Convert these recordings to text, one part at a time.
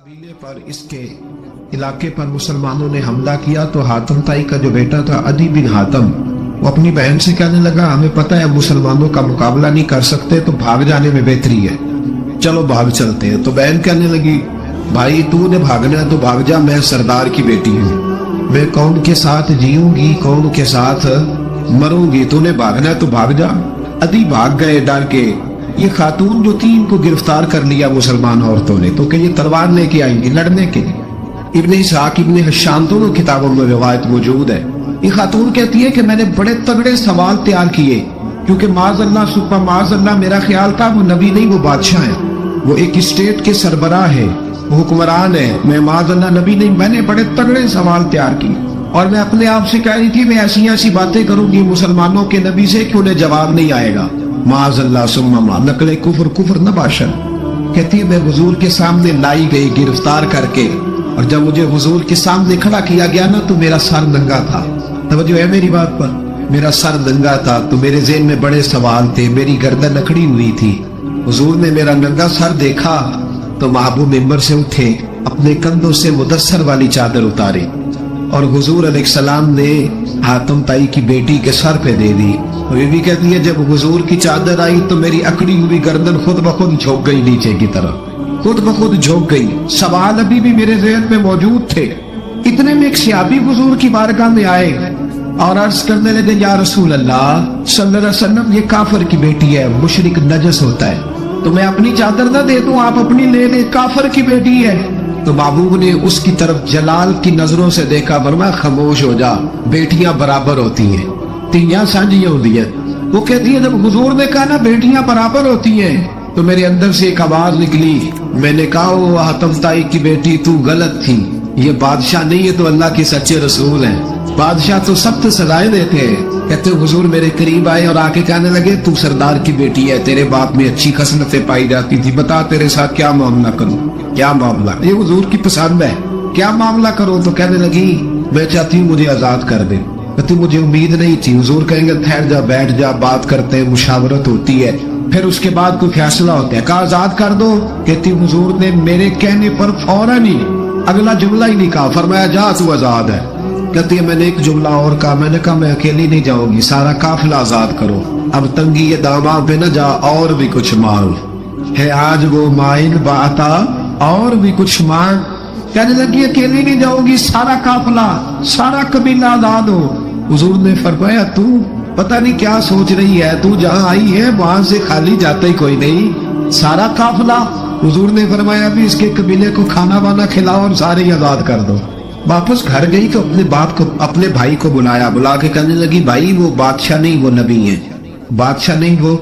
قبیلے پر اس کے علاقے پر مسلمانوں نے حملہ کیا تو حاتم تائی کا جو بیٹا تھا عدی بن حاتم وہ اپنی بہن سے کہنے لگا ہمیں پتہ ہے مسلمانوں کا مقابلہ نہیں کر سکتے تو بھاگ جانے میں بہتری ہے، چلو بھاگ چلتے ہیں۔ تو بہن کہنے لگی بھائی تو نے بھاگنا ہے تو بھاگ جا، میں سردار کی بیٹی ہوں، میں قوم کے ساتھ جیوں گی قوم کے ساتھ مروں گی، تو نے بھاگنا ہے تو بھاگ جا۔ عدی بھاگ گئے ڈر کے۔ یہ خاتون جو تھی ان کو گرفتار کر لیا مسلمان عورتوں نے، تو کہ یہ تلوار لے کے آئیں گی لڑنے کے لیے۔ ابن اسحاق ابن حشام دونوں کتابوں میں روایت موجود ہے۔ یہ خاتون کہتی ہے کہ میں نے بڑے تگڑے سوال تیار کیے، کیونکہ معاذ اللہ سپا معاذ اللہ میرا خیال تھا وہ نبی نہیں وہ بادشاہ ہے، وہ ایک اسٹیٹ کے سربراہ ہے، وہ حکمران ہے، میں معاذ اللہ نبی نہیں۔ میں نے بڑے تگڑے سوال تیار کیے اور میں اپنے آپ سے کہہ رہی تھی میں ایسی ایسی باتیں کروں گی مسلمانوں کے نبی سے کہ انہیں جواب نہیں آئے گا۔ معاذ اللہ ثم نقل کفر نہ باشد۔ کہتی ہے میں حضور کے سامنے لائی گئی گرفتار کر کے، اور جب مجھے حضور کے سامنے کھڑا کیا گیا نا تو میرا سر ننگا تھا۔ توجہ ہے میری بات پر؟ میرا سر ننگا تھا تو میرے ذہن میں بڑے سوال تھے، میری گردن اکڑی ہوئی تھی۔ حضور نے میرا ننگا سر دیکھا تو محبوب ممبر سے اٹھے، اپنے کندھوں سے مدثر والی چادر اتاری اور حضور علیہ السلام نے حاتم تائی کی بیٹی کے سر پہ دے دی۔ اور یہ بھی کہتی ہے جب حضور کی چادر آئی تو میری اکڑی ہوئی گردن خود بخود جھک گئی نیچے کی طرف، خود بخود جھک گئی۔ سوال ابھی بھی میرے ذہن میں موجود تھے۔ اتنے میں ایک صحابی حضور کی بارگاہ میں آئے اور عرض کرنے لگے یا رسول اللہ صلی اللہ علیہ وسلم یہ کافر کی بیٹی ہے، مشرک نجس ہوتا ہے، تو میں اپنی چادر نہ دے دوں، آپ اپنی لے لیں، کافر کی بیٹی ہے۔ تو محبوب نے اس کی طرف جلال کی نظروں سے دیکھا، فرمایا خاموش ہو جا، بیٹیاں برابر ہوتی ہیں، تیاں سانجیاں ہوتی ہیں۔ وہ کہتی ہے جب حضور نے کہا نا بیٹیاں برابر ہوتی ہیں تو میرے اندر سے ایک آواز نکلی، میں نے کہا وہ حاتم تائی کی بیٹی تو غلط تھی، یہ بادشاہ نہیں ہے تو اللہ کے سچے رسول ہیں، بادشاہ تو سخت سزائیں دیتے ہیں۔ کہتے حضور میرے قریب آئے اور آ کے کہنے لگے تو سردار کی بیٹی ہے، تیرے باپ میں اچھی خصلتیں پائی جاتی تھی، بتا تیرے ساتھ کیا معاملہ کروں، کیا معاملہ؟ یہ حضور کی پسند ہے، کیا معاملہ کرو؟ تو کہنے لگی میں چاہتی ہوں مجھے آزاد کر دے۔ کہتی مجھے امید نہیں تھی، حضور کہیں گے ٹھہر جا بیٹھ جا، بات کرتے ہیں، مشاورت ہوتی ہے، پھر اس کے بعد کوئی فیصلہ ہوتا ہے۔ کہا آزاد کر دو۔ کہتی حضور نے میرے کہنے پر فوراً ہی اگلا جملہ ہی نہیں کہا، فرمایا جا تو آزاد ہے۔ کہتی ہے میں نے ایک جملہ اور کہا، میں نے کہا میں اکیلی نہیں جاؤں گی، سارا قافلہ آزاد کرو، اب تنگی یہ داماں پہ نہ جا، اور بھی کچھ مانگ ہے آج وہ مائل باتا، اور بھی کچھ مانگ۔ کہنے لگی اکیلی نہیں جاؤں گی، سارا قافلہ سارا قبیلہ آزاد ہو۔ حضور نے فرمایا تو پتہ نہیں کیا سوچ رہی ہے، تو جہاں آئی ہے وہاں سے خالی جاتا ہی کوئی نہیں، سارا قافلہ۔ حضور نے فرمایا ابھی اس کے قبیلے کو کھانا وانا کھلاؤ اور سارے ہی آزاد کر دو۔ واپس گھر گئی تو اپنے باپ کو اپنے بھائی کو بلایا، بلا کے کہنے لگی بھائی وہ بادشاہ نہیں وہ نبی ہیں، بادشاہ نہیں وہ،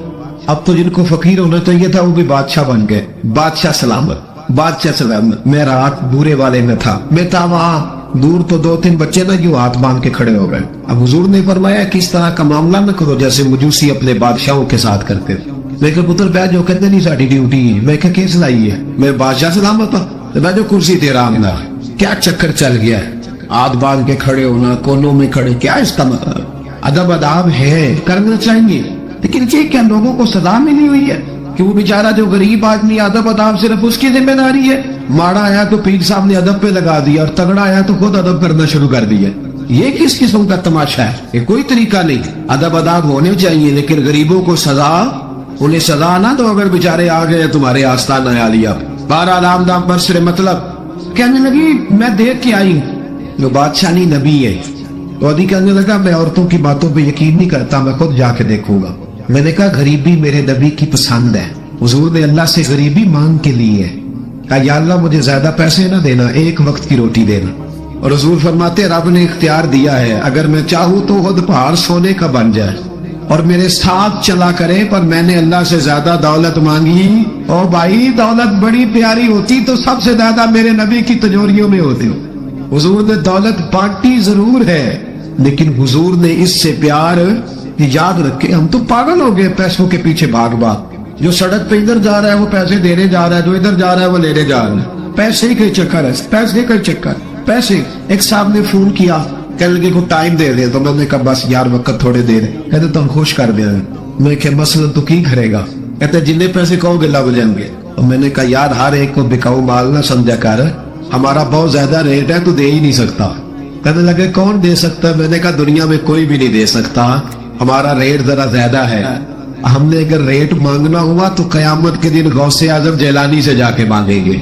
اب تو جن کو فقیر ہونا چاہیے تھا وہ بھی بادشاہ بن گئے۔ بادشاہ سلامت، بادشاہ سلامت۔ میں رات بورے والے میں تھا، میں تھا وہاں دور تو دو تین بچے نا جو ہاتھ باندھ کے کھڑے ہو گئے۔ اب حضور نے فرمایا کہ اس طرح کا معاملہ نہ کرو جیسے مجوسی اپنے بادشاہوں کے ساتھ کرتے تھے۔ میں کہ پتر بیٹھ جو کہتے نہیں ساری ڈیوٹی ہے، میں کہ کیس لائی ہے، میں بادشاہ سلامت ہوں، میں جو کرسی تھے رام دا کیا چکر چل گیا ہے، ہاتھ باندھ کے کھڑے ہونا، کونوں میں کھڑے، کیا اس کا مطلب؟ ادب اداب ہے کرنا چاہیے، لیکن یہ کیا لوگوں کو سزا ملی ہوئی ہے کہ وہ بیچارہ جو غریب آدمی ادب اداب صرف اس کی ذمہ داری ہے؟ ماڑا آیا تو پیر صاحب نے ادب پہ لگا دیا اور تگڑا آیا تو خود ادب کرنا شروع کر دیا۔ یہ کس قسم کا تماشا ہے؟ یہ کوئی طریقہ نہیں۔ ادب اداب ہونے چاہیے لیکن غریبوں کو سزا، انہیں سزا نہ دو اگر بیچارے آ گئے تمہارے آستانہ آ لیا۔ بہرحال آمدام برسر مطلب کہنے لگی میں دیکھ کے آئی جو بادشاہ نہیں نبی ہے۔ تو عدی کہنے لگا میں عورتوں کی باتوں پہ یقین نہیں کرتا، میں خود جا کے دیکھوں گا۔ میں نے کہا غریبی میرے نبی کی پسند ہے، حضور نے اللہ سے غریبی مانگ کے لی ہے، کہا یا اللہ مجھے زیادہ پیسے نہ دینا، ایک وقت کی روٹی دینا۔ اور حضور فرماتے رب نے اختیار دیا ہے اگر میں چاہوں تو خود پہاڑ سونے کا بن جائے اور میرے ساتھ چلا کرے، پر میں نے اللہ سے زیادہ دولت مانگی۔ او بھائی دولت بڑی پیاری ہوتی تو سب سے زیادہ میرے نبی کی تجوریوں میں ہوتی۔ حضور نے دولت بانٹی ضرور ہے لیکن حضور نے اس سے پیار، یاد رکھے ہم تو پاگل ہو گئے پیسوں کے پیچھے بھاگ بھاگ، جو سڑک پہ ادھر جا رہا ہے وہ پیسے دینے جا رہا ہے، جو ادھر جا رہا ہے وہ لینے جا رہا ہے، پیسے کے چکر ہے، پیسے کا چکر، پیسے۔ ایک صاحب نے فون کیا کہنے لگے کو ٹائم دے دے، تو میں نے کہا بس یار وقت تھوڑے دے دے، کہتے تم خوش کر دیا۔ میں کہ مثلا تو کی کرے گا؟ کہتے جننے پیسے کہو گے لگ جائیں گے۔ اور میں نے کہا یار ہر ایک کو بکاؤ مال نہ سمجھا کر, ہمارا بہت زیادہ ریٹ ہے, تو دے ہی نہیں سکتا. کہنے لگے کون دے سکتا ہے؟ میں نے کہا دنیا میں کوئی بھی نہیں دے سکتا, ہمارا ریٹ ذرا زیادہ ہے. ہم نے اگر ریٹ مانگنا ہوا تو قیامت کے دن غوث اعظم جیلانی سے جا کے مانگیں گے,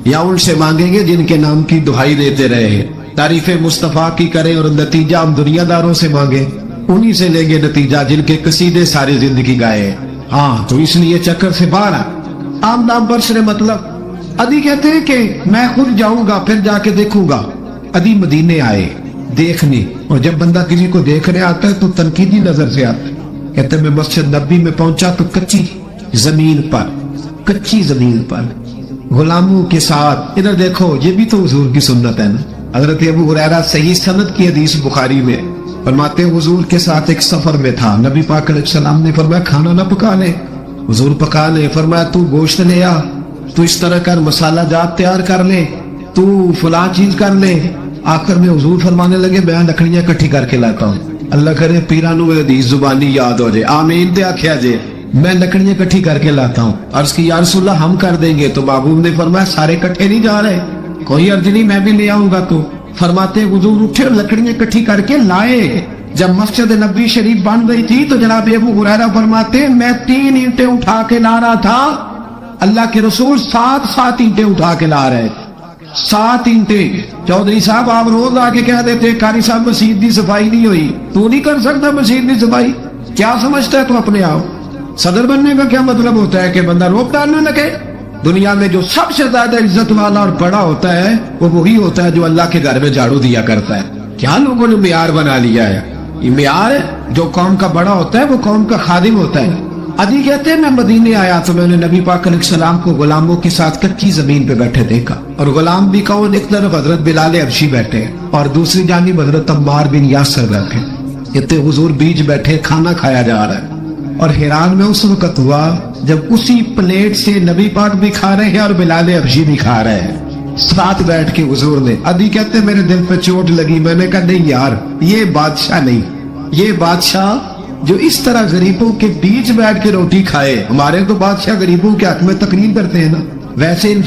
یا ان سے مانگیں گے جن کے نام کی دہائی دیتے رہے, تعریف مصطفیٰ کی کریں, اور نتیجہ ہم دنیا داروں سے مانگے, انہی سے لیں گے نتیجہ جن کے قصیدے ساری زندگی گائے. ہاں تو اس لیے چکر سے باہر عام نام پر سے مطلب. ادی کہتے ہیں کہ میں خود جاؤں گا پھر جا کے دیکھوں گا. ادی مدینے آئے دیکھنے, اور جب بندہ کسی کو دیکھنے آتا ہے تو تنقیدی نظر سے آتا ہے. کہتے ہیں میں مسجد نبی میں پہنچا تو کچی زمین پر غلاموں کے ساتھ, ادھر دیکھو یہ بھی تو حضور کی سنت ہے نا. حضرت ابو ہریرہ صحیح سند کی حدیث بخاری میں فرماتے ہیں حضور کے ساتھ ایک سفر میں تھا, نبی پاک علیہ السلام نے فرمایا کھانا نہ پکا لے, حضور پکا لے. فرمایا تو گوشت لے آ, تو اس طرح کر, مسالہ جات تیار کر لے, تو فلاں چیز کر لے. آخر میں حضور فرمانے لگے میں لکڑیاں اکٹھی کر کے لاتا ہوں. اللہ کرے پیرانو حدیث زبانی یاد ہو جائے, آمین تے آکھیا جے, میں لکڑیاں اکٹھی کر کے لاتا ہوں. عرض کی یا رسول اللہ ہم کر دیں گے, تو محبوب نے فرمایا سارے کٹھے نہیں جا رہے, کوئی عرض نہیں میں بھی لے آؤں گا. تو فرماتے حضور اٹھے اور لکڑیاں اکٹھی کر کے لائے. جب مسجد نبوی شریف بن رہی تھی تو جناب ابو ہریرہ فرماتے میں 3 اینٹیں اٹھا کے لا رہا تھا, اللہ کے رسول 7 اینٹیں اٹھا کے لا رہے. 7 اینٹیں. چودھری صاحب آپ روز آ کے کہہ دیتے قاری صاحب مسجد کی صفائی نہیں ہوئی, تو نہیں کر سکتا مسجد کی صفائی, کیا سمجھتا ہے تو اپنے آپ؟ صدر بننے کا کیا مطلب ہوتا ہے کہ بندہ روک ڈالنے لگے؟ دنیا میں جو سب سے زیادہ عزت والا اور بڑا ہوتا ہے وہ وہی ہوتا ہے جو اللہ کے گھر میں جھاڑو دیا کرتا ہے. کیا لوگوں نے معیار بنا لیا ہے, یہ معیار ہے. جو قوم کا بڑا ہوتا ہے وہ قوم کا خادم ہوتا ہے. ادی کہتے ہیں میں مدینے آیا تو میں نے نبی پاک علیہ السلام کو غلاموں کے ساتھ کچی زمین پہ بیٹھے دیکھا, اور غلام بھی کون, ایک طرف حضرت بلال حبشی بیٹھے اور دوسری جانب حضرت عمار بن یاسر بیٹھے. اتنے حضور بیچ بیٹھے, کھانا کھایا جا رہا ہے. اور حیران میں اس وقت ہوا جب اسی پلیٹ سے نبی پاک بھی کھا رہے ہیں اور بلال حبشی بھی کھا رہے ہیں ساتھ بیٹھ کے حضور نے. ادی کہتے ہیں میرے دل پہ چوٹ لگی, میں نے کہا نہیں یار یہ بادشاہ نہیں, یہ بادشاہ جو اس طرح غریبوں کے بیچ بیٹھ کے روٹی کھائے. ہمارے تو بادشاہ غریبوں کے حق میں تقریر کرتے ہیں نا, ویسے ان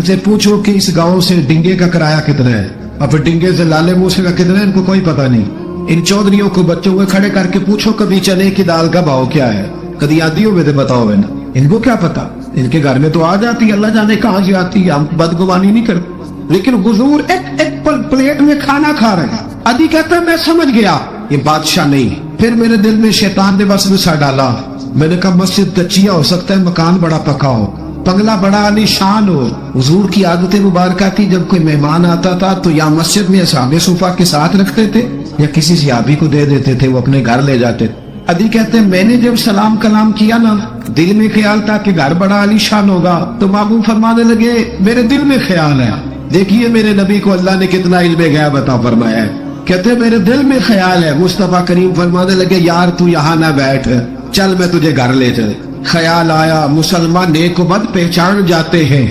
سے پوچھو کہ اس گاؤں سے ڈنگے کا کرایہ کتنا ہے, اور پھر ڈنگے سے لالے موسے کا کتنا ہے, ان کو کوئی پتہ نہیں. ان چودھریوں کو بچوں کو کھڑے کر کے پوچھو کبھی چنے کی دال کا بھاؤ کیا ہے, کبھی آدھیوں میں بتاؤ نا, ان کو کیا پتا, ان کے گھر میں تو آ جاتی, اللہ جانے کہاں سے آتی ہے, ہم بدگمانی نہیں کرتے. لیکن حضور ایک پلیٹ میں کھانا کھا رہے ہیں. ادی کہتا ہے میں سمجھ گیا یہ بادشاہ نہیں. پھر میرے دل میں شیطان نے وسوسہ ڈالا, میں نے کہا مسجد کچیا ہو سکتا ہے مکان بڑا پکا ہو, بنگلہ بڑا عالی شان ہو. حضور کی عادت مبارکہ تھی جب کوئی مہمان آتا تھا تو یا مسجد میں اصحاب صفہ کے ساتھ رکھتے تھے یا کسی صحابی کو دے دیتے تھے, وہ اپنے گھر لے جاتے. ادی کہتے ہیں میں نے جب سلام کلام کیا نا, دل میں خیال تھا کہ گھر بڑا عالی شان ہوگا, تو محبوب فرمانے لگے میرے دل میں خیال ہے, دیکھیے میرے نبی کو اللہ نے کتنا علم غیب عطا فرمایا ہے. کہتے میرے دل میں خیال ہے. مصطفیٰ کریم فرمانے لگے یار تو یہاں نہ بیٹھ, چل میں تجھے گھر لے چلے. خیال آیا مسلمان نیک و بد پہچان جاتے ہیں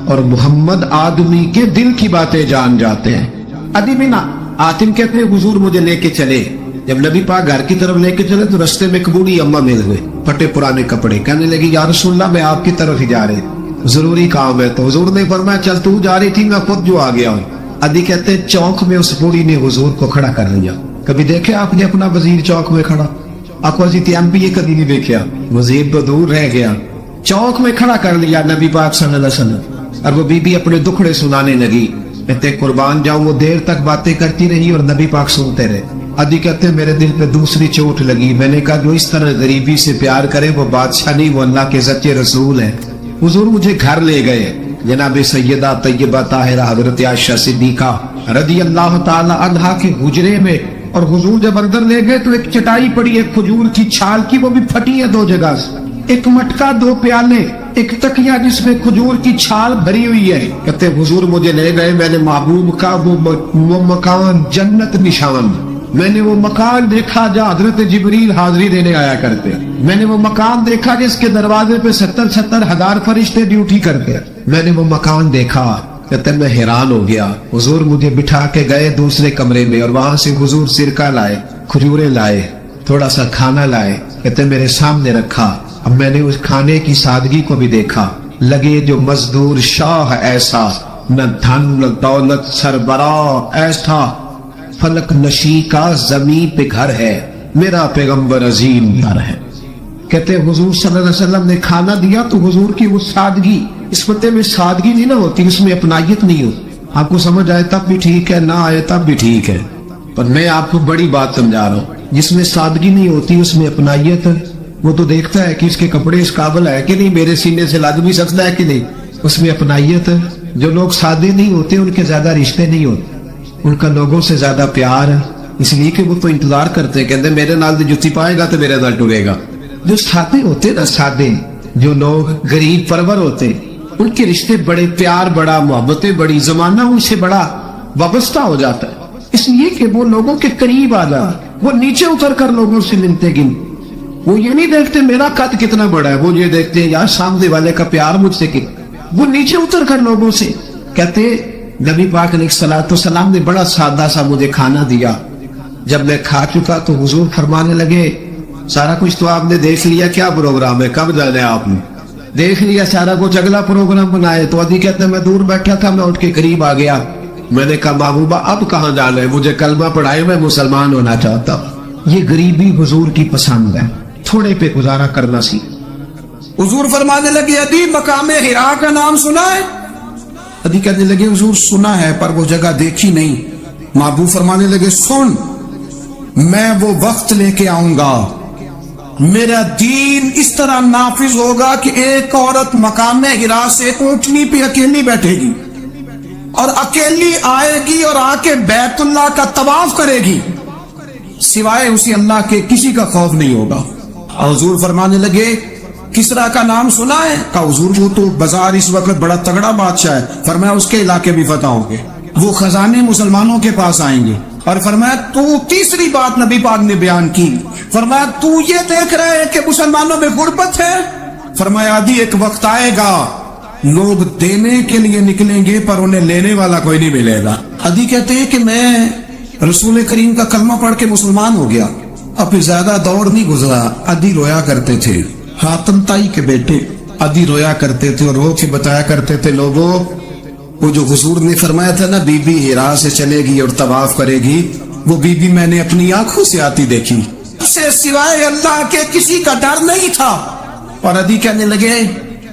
اور محمد آدمی کے دل کی باتیں جان جاتے ہیں. ادی بن حاتم کہتے ہیں حضور مجھے لے کے چلے. جب نبی پاک گھر کی طرف لے کے چلے تو رستے میں ایک بوڑھی اماں مل ہوئے, پھٹے پرانے کپڑے. کہنے لگی یا رسول اللہ میں آپ کی طرف ہی جا رہے, ضروری کام ہے. تو حضور نے فرمایا چل تو جا رہی تھی, میں خود جو آ گیا ہوں. ادی کہتے ہیں چوک میں اس بوڑھی نے حضور کو کھڑا کر لیا. کبھی دیکھے آپ نے اپنا وزیر چوک میں کھڑا؟ آپ کو ایم پی یہ کبھی نہیں دیکھا, وزیر تو دور رہ گیا. چوک میں کھڑا کر لیا نبی پاک صلی اللہ علیہ وسلم, اور وہ بی بی اپنے دکھڑے سنانے لگی. کہتے قربان جاؤں وہ دیر تک باتیں کرتی رہی اور نبی پاک سنتے رہے. ادی کہتے ہیں میرے دل پہ دوسری چوٹ لگی. میں نے کہا جو اس طرح غریبی سے پیار کرے وہ بادشاہ نہیں, وہ اللہ کے سچے رسول ہے. حضور مجھے گھر لے گئے. جناب سیدہ طیبہ طاہرہ حضرت عائشہ صدیقہ رضی اللہ تعالی عنہا کے حجرے میں, اور حضور جب اندر لے گئے تو ایک چٹائی پڑی ہے کھجور کی چھال کی, وہ بھی پھٹی ہے 2 جگہ سے, ایک مٹکا 2 پیالے, ایک تکیا جس میں کھجور کی چھال بھری ہوئی ہے. کہتے حضور مجھے لے گئے, میں نے محبوب کا وہ مکان جنت نشان, میں نے وہ مکان دیکھا جہاں حضرت جبریل حاضری دینے آیا کرتے. میں نے وہ مکان دیکھا جس کے دروازے پہ 70 ہزار فرشتے ڈیوٹی کرتے. میں نے وہ مکان دیکھا. کہتے میں حیران ہو گیا. حضور مجھے بٹھا کے گئے دوسرے کمرے میں, اور وہاں سے حضور سرکہ لائے, کھجورے لائے, تھوڑا سا کھانا لائے. کہتے میرے سامنے رکھا. اب میں نے اس کھانے کی سادگی کو بھی دیکھا. لگے جو مزدور شاہ ایسا، نہ دھن نہ دولت سربراہ ایسا، فلک نشی کا زمین پہ گھر ہے، میرا پیغمبر عظیم گھر ہے۔ کہتے ہیں حضور صلی اللہ علیہ وسلم نے کھانا دیا تو حضور کی وہ سادگی، اس بندے میں سادگی نہیں نہ ہوتی، اس میں اپنائیت نہیں ہوتی۔ آپ کو سمجھ آئے تب بھی ٹھیک ہے، نہ آئے تب بھی ٹھیک ہے، پر میں آپ کو بڑی بات سمجھا رہا ہوں، جس میں سادگی نہیں ہوتی اس میں اپنائیت، وہ تو دیکھتا ہے کہ اس کے کپڑے اس قابل ہے کہ نہیں، میرے سینے سے لگ بھی سکتا ہے کہ نہیں، اس میں اپنائیت۔ جو لوگ سادے نہیں ہوتے ان کے زیادہ رشتے نہیں ہوتے، ان کا لوگوں سے زیادہ پیار ہے، اس لیے کہ وہ تو انتظار کرتے ہیں، کہتے ہیں میرے نال دی جتی پائے گا تو میرے نال ٹرے گا۔ جو سادے ہوتے نا، سادے جو لوگ غریب پرور ہوتے، ان کے رشتے بڑے پیار، بڑا محبتیں بڑی، زمانہ ان سے بڑا وابستہ ہو جاتا ہے، اس لیے کہ وہ لوگوں کے قریب آ جاتا، وہ نیچے اتر کر لوگوں سے ملتے گن، وہ یہ نہیں دیکھتے میرا قد کتنا بڑا ہے، وہ یہ دیکھتے ہیں یار سامنے والے کا پیار مجھ سے کتنا، وہ نیچے اتر کر لوگوں سے کہتے نبی پاک علیہ الصلوۃ والسلام نے بڑا سادہ سا مجھے کھانا دیا، جب میں کھا چکا تو حضور فرمانے لگے سارا کچھ تو آپ نے دیکھ لیا، کیا پروگرام ہے، کب جانا ہے آپ نے، دیکھ لیا سارا کچھ، اگلا پروگرام بنائے۔ تو ادھی کہتے ہیں میں دور بیٹھا تھا، میں اٹھ کے قریب آ گیا، میں نے کہا محبوبہ اب کہاں جانا ہے، مجھے کلمہ پڑھائے، میں مسلمان ہونا چاہتا ہوں۔ یہ غریبی حضور کی پسند ہے، تھوڑے پہ گزارا کرنا سی۔ حضور فرمانے لگے ادی مقام حرا کا نام سنا ہے؟ ادی کہنے لگے حضور سنا ہے پر وہ جگہ دیکھی نہیں۔ محبوب فرمانے لگے سن، میں وہ وقت لے کے آؤں گا، میرا دین اس طرح نافذ ہوگا کہ ایک عورت مقام حرا سے اونٹنی پہ اکیلی بیٹھے گی اور اکیلی آئے گی اور آ کے بیت اللہ کا طواف کرے گی، سوائے اسی اللہ کے کسی کا خوف نہیں ہوگا۔ حضور فرمانے لگے کسرا کا نام سنا ہے؟ کہا حضور وہ تو بازار اس وقت بڑا تگڑا بادشاہ ہے۔ فرمایا اس کے علاقے بھی فتح ہوں گے، وہ خزانے مسلمانوں کے پاس آئیں گے۔ اور فرمایا تو تیسری بات نبی پاک نے بیان کی، فرمایا تو یہ دیکھ رہے ہیں کہ مسلمانوں میں غربت ہے؟ فرمایا ادھی ایک وقت آئے گا لوگ دینے کے لیے نکلیں گے پر انہیں لینے والا کوئی نہیں ملے گا۔ ادھی کہتے ہیں کہ میں رسول کریم کا کلمہ پڑھ کے مسلمان ہو گیا، اب زیادہ دور نہیں گزرا، ادھی رویا کرتے تھے، حاتم تائی کے بیٹے ادھی رویا کرتے تھے اور رو کے بتایا کرتے تھے لوگوں وہ جو حضور نے فرمایا تھا نا بی بی ہرا سے چلے گی اور طواف کرے گی، وہ بی بی میں نے اپنی آنکھوں سے آتی دیکھی، اسے سوائے اللہ کے کسی کا ڈر نہیں تھا۔ اور ادھی کہنے لگے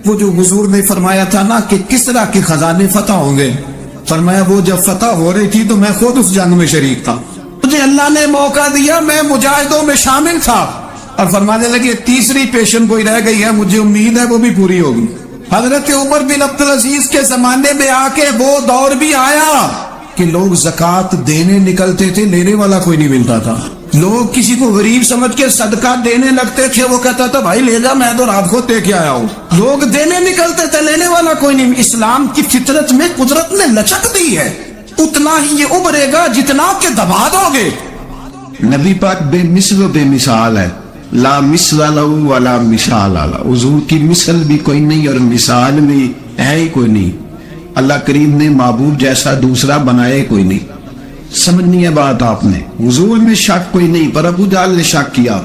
وہ جو حضور نے فرمایا تھا نا کہ کسرا کے خزانے فتح ہوں گے، فرمایا وہ جب فتح ہو رہی تھی تو میں خود اس جنگ میں شریک تھا، مجھے اللہ نے موقع دیا، میں مجاہدوں میں شامل تھا۔ اور فرمانے لگے تیسری پیشن کوئی رہ گئی ہے، مجھے امید ہے وہ بھی پوری ہوگی۔ حضرت عمر بن عبدالعزیز کے زمانے میں آ کے وہ دور بھی آیا کہ لوگ زکوٰۃ دینے نکلتے تھے، لینے والا کوئی نہیں ملتا تھا، لوگ کسی کو غریب سمجھ کے صدقہ دینے لگتے تھے، وہ کہتا تھا بھائی لے جا، میں تو رات کو دے کے آیا ہوں، لوگ دینے نکلتے تھے، لینے والا کوئی نہیں۔ اسلام کی فطرت میں قدرت نے لچک دی ہے، اتنا ہی یہ ابھرے گا جتنا کہ دبا دو گے۔ نبی پاک بے مثل و بے مثال ہے، لا مثل لہ ولا مثال لہ، حضور کی مثل بھی کوئی نہیں اور مثال بھی ہے ہی کوئی نہیں، اللہ کریم نے محبوب جیسا دوسرا بنائے کوئی نہیں۔ سمجھنی ہے بات آپ نے، حضور میں شک کوئی نہیں پر ابو جہل نے شک کیا،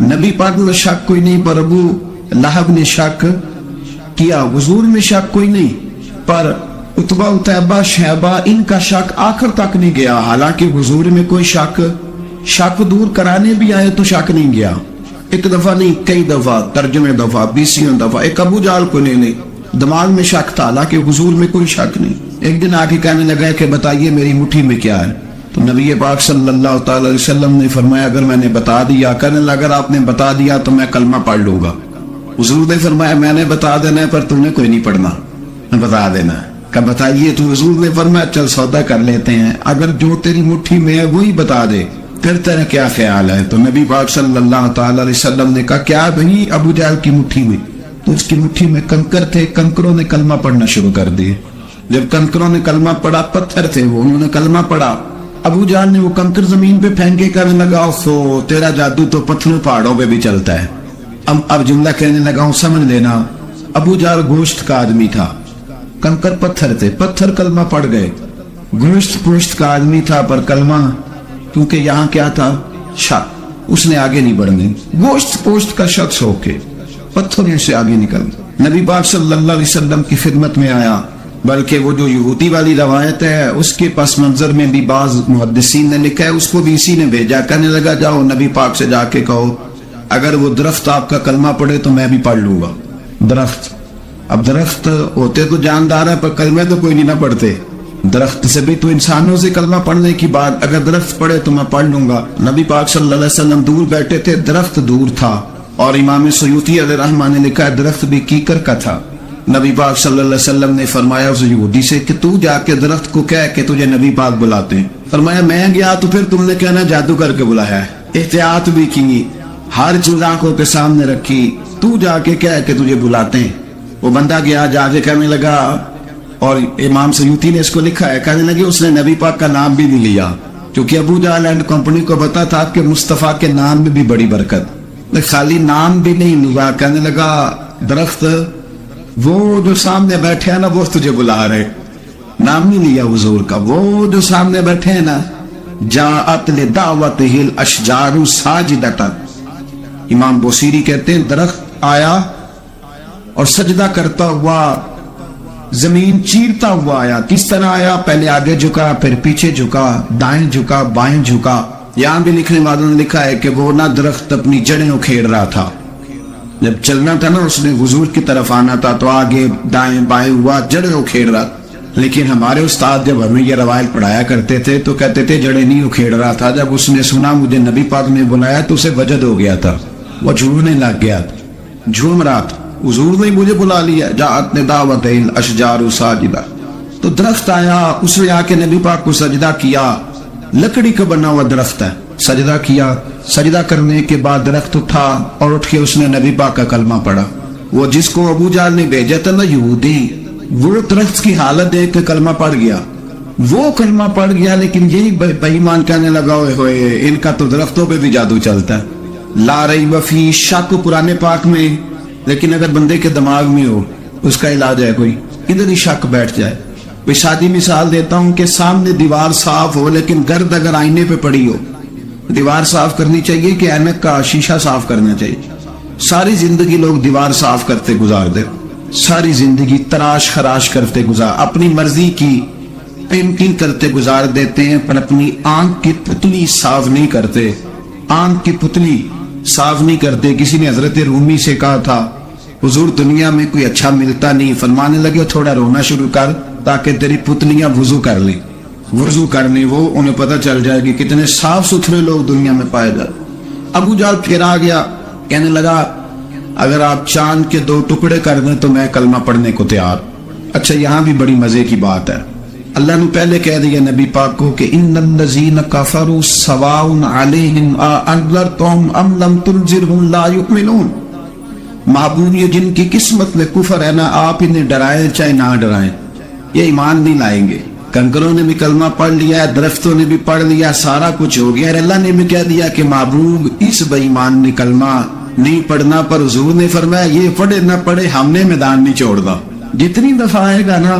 نبی پاک میں شک کوئی نہیں پر ابو لہب نے شک کیا، حضور میں شک کوئی نہیں پر عتبہ عتیبہ شیبہ ان کا شک آخر تک نہیں گیا، حالانکہ حضور میں کوئی شک دور کرانے بھی آئے تو شک نہیں گیا، ایک دفعہ نہیں کئی دفعہ، ترجمے دفعہ، 20 دفعہ، ایک ابو جہل کو نہیں دماغ میں شک تھا، حالانکہ حضور میں کوئی شک نہیں۔ ایک دن آ کے کہنے لگا کہ بتائیے میری مٹھی میں کیا ہے، تو نبی پاک صلی اللہ تعالی علیہ وسلم نے فرمایا اگر میں نے بتا دیا، کہنے لگا اگر آپ نے بتا دیا تو میں کلمہ پڑھ لوں گا۔ حضور نے فرمایا میں نے بتا دینا ہے پر تم نے کوئی نہیں پڑھنا، میں بتا دینا ہے۔ کہ بتائیے، تو حضور نے فرمایا چل سودا کر لیتے ہیں، اگر جو تیری مٹھی میں ہے وہی بتا دے پھر تیرا کیا خیال ہے؟ تو نبی پاک صلی اللہ تعالی علیہ وسلم نے کہا کیا بھئی ابو جہل کی مٹھی میں؟ تو اس کی مٹھی میں کنکر تھے، کنکروں نے کلمہ پڑھنا شروع کر دیے، جب کنکروں نے کلمہ پڑھا، پتھر تھے وہ، انہوں نے کلمہ پڑھا، ابو جہل نے وہ کنکر زمین پہ پھینکے کرنے لگا سو تیرا جادو تو پتھروں پہاڑوں پہ بھی چلتا ہے۔ اب جملہ کہنے لگا ہوں سمجھ لینا، ابو جہل گوشت کا آدمی تھا، کنکر پتھر تھے، پتھر کلمہ پڑھ گئے، گوشت پوشت کا آدمی تھا پر کلمہ، کیونکہ یہاں کیا تھا شک، اس نے آگے نہیں بڑھنے، گوشت پوشت کا شخص ہو کے پتھروں سے آگے نکل گیا۔ نبی پاک صلی اللہ علیہ وسلم کی خدمت میں آیا، بلکہ وہ جو یہودی والی روایت ہے اس کے پس منظر میں بھی بعض محدثین نے لکھا ہے اس کو بھی اسی نے بھیجا، کہنے لگا جاؤ نبی پاک سے جا کے کہو اگر وہ درخت آپ کا کلمہ پڑھے تو میں بھی پڑھ لوں گا۔ درخت، اب درخت ہوتے تو جاندار ہے پر کلمے تو کوئی نہیں نہ پڑھتے، درخت سے بھی تو انسانوں سے کلمہ پڑھنے کی بات، اگر درخت پڑھے تو میں پڑھ لوں گا۔ نبی پاک صلی اللہ علیہ وسلم دور بیٹھے تھے، درخت دور تھا، اور امام سیوطی علیہ رحمہ نے لکھا ہے درخت بھی کیکر کا تھا۔ نبی پاک صلی اللہ علیہ وسلم نے فرمایا اس یہودی سے کہ تو جا کے درخت کو کہہ کہ تجھے نبی پاک بلاتے ہیں۔ فرمایا میں گیا تو پھر تم نے کہنا جادو کر کے بلایا ہے، احتیاط بھی کی، ہر چیز آنکھوں کے سامنے رکھی، تو جا کے کہہ کہ تجھے بلاتے ہیں۔ وہ بندہ گیا، جا کے کہنے لگا، اور امام سیوطی نے اس کو لکھا ہے، کہنے لگے اس نے نبی پاک کا نام بھی نہیں لیا، کیونکہ ابو جہل اینڈ کمپنی کو پتا تھا کہ مصطفیٰ کے نام میں بھی بڑی برکت، خالی نام بھی نہیں لیا۔ کہنے لگا درخت وہ جو سامنے بیٹھے ہیں نا وہ تجھے بلا رہے، نام نہیں لیا حضور کا، وہ جو سامنے بیٹھے ہیں نا، جاءت لدعوتہ الاشجار ساجدۃ، امام بوصیری کہتے ہیں درخت آیا اور سجدہ کرتا ہوا، زمین چیرتا ہوا آیا۔ کس طرح آیا؟ پہلے آگے جھکا، پھر پیچھے جھکا، دائیں جھکا، بائیں جھکا۔ یہاں بھی لکھنے والوں نے لکھا ہے کہ وہ نہ درخت اپنی جڑیں اکھیڑ رہا تھا، جب چلنا تھا نا اس نے حضور کی طرف آنا تھا تو آگے دائیں بائیں ہوا، جڑیں اکھیڑ رہا۔ لیکن ہمارے استاد جب ہمیں یہ روایت پڑھایا کرتے تھے تو کہتے تھے جڑیں نہیں اکھیڑ رہا تھا، جب اس نے سنا مجھے نبی پاک نے بلایا تو اسے وجد ہو گیا تھا، وہ جھومنے لگ گیا، جھوم رہا تھا، حضور نے مجھے بلا لیا، جاءت لدعوتہ الاشجار ساجدہ۔ تو درخت آیا، اس نے آ کے نبی پاک کو سجدہ کیا، لکڑی کا بنا ہوا درخت ہے، سجدہ کیا، سجدہ کرنے کے بعد درخت اٹھا اور اٹھ کے اس نے نبی پاک کا کلمہ پڑھا۔ وہ جس کو ابو جہل نے بھیجا تھا نا یہودی، وہ درخت کی حالت دیکھ کے کلمہ پڑھ گیا، وہ کلمہ پڑھ گیا، لیکن یہی بے ایمان کہنے لگا ہوئے ہوئے ان کا تو درختوں پہ بھی جادو چلتا ہے۔ لا ریب فی، شک قرآن پاک میں، لیکن اگر بندے کے دماغ میں ہو اس کا علاج ہے کوئی، ادھر ہی شک بیٹھ جائے۔ کوئی سادی مثال دیتا ہوں کہ سامنے دیوار صاف ہو لیکن گرد اگر آئینے پہ پڑی ہو، دیوار صاف کرنی چاہیے کہ اینک کا شیشہ صاف کرنا چاہیے؟ ساری زندگی لوگ دیوار صاف کرتے گزار دے، ساری زندگی تراش خراش کرتے گزار، اپنی مرضی کی پینٹنگ کرتے گزار دیتے ہیں، پر اپنی آنکھ کی پتلی صاف نہیں کرتے، آنکھ کی پتلی صاف نہیں کرتے۔ کسی نے حضرت رومی سے کہا تھا حضور دنیا میں کوئی اچھا ملتا نہیں، فرمانے لگے تھوڑا رونا شروع کر تاکہ تیری پتلیاں وضو کر لیں، وضو کرنے، وہ انہیں پتہ چل جائے گی کتنے صاف ستھرے لوگ دنیا میں پائے جاتے۔ ابو جہل پھر آ گیا، کہنے لگا اگر آپ چاند کے 2 ٹکڑے کر دیں تو میں کلمہ پڑھنے کو تیار۔ اچھا یہاں بھی بڑی مزے کی بات ہے، اللہ نے پہلے کہہ دیا نبی پاک کو کہ ان الذین کفروا سواء علیہم انذرتہم ام لم تنذرہم لا یؤمنون، معبود یہ جن کی قسمت میں کفر ہے نا آپ انہیں ڈرائیں چاہے نہ ڈرائیں یہ ایمان نہیں لائیں گے۔ کنکروں نے بھی کلمہ پڑھ لیا، درختوں نے بھی پڑھ لیا، سارا کچھ ہو گیا، اور اللہ نے بھی کہہ دیا کہ معبود اس بے ایمان نے کلمہ نہیں پڑھنا، پر حضور نے فرمایا یہ پڑھے نہ پڑھے ہم نے میدان نہیں چھوڑنا، جتنی دفعہ آئے گا نا